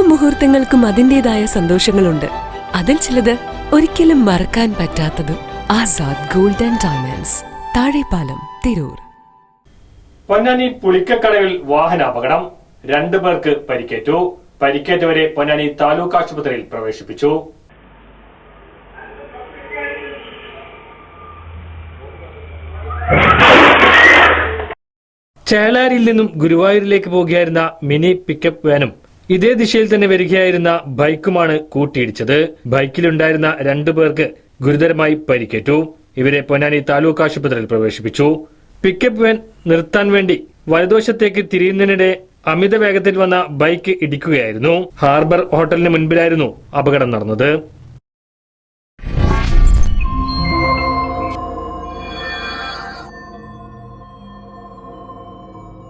മുഹൂർത്തങ്ങൾക്കും അതിന്റേതായ സന്തോഷങ്ങളുണ്ട്. അതിൽ ചിലത് ഒരിക്കലും മറക്കാൻ പറ്റാത്തതും. Azad gold and diamonds, Thazhepalam, Tirur. Ponnani പുളിക്കക്കടവിൽ വാഹനാപകടം. 2 പേർക്ക് പരിക്കേറ്റു. പരിക്കേറ്റവരെ പൊന്നാനി താലൂക്ക് ആശുപത്രിയിൽ പ്രവേശിപ്പിച്ചു. ചേളാരിയിൽ നിന്നും ഗുരുവായൂരിലേക്ക് പോകുകയായിരുന്ന മിനി പിക്കപ്പ് വാനും ഇതേ ദിശയിൽ തന്നെ വരികയായിരുന്ന ബൈക്കുമാണ് കൂട്ടിയിടിച്ചത്. ബൈക്കിലുണ്ടായിരുന്ന 2 പേർക്ക് ഗുരുതരമായി പരിക്കേറ്റു. ഇവരെ പൊന്നാനി താലൂക്ക് ആശുപത്രിയിൽ പ്രവേശിപ്പിച്ചു. പിക്കപ്പ് വാൻ നിർത്താൻ വേണ്ടി വലതുവശത്തേക്ക് തിരിയുന്നതിനിടെ അമിത വേഗത്തിൽ വന്ന ബൈക്ക് ഇടിക്കുകയായിരുന്നു. ഹാർബർ ഹോട്ടലിന് മുൻപിലായിരുന്നു അപകടം നടന്നത്.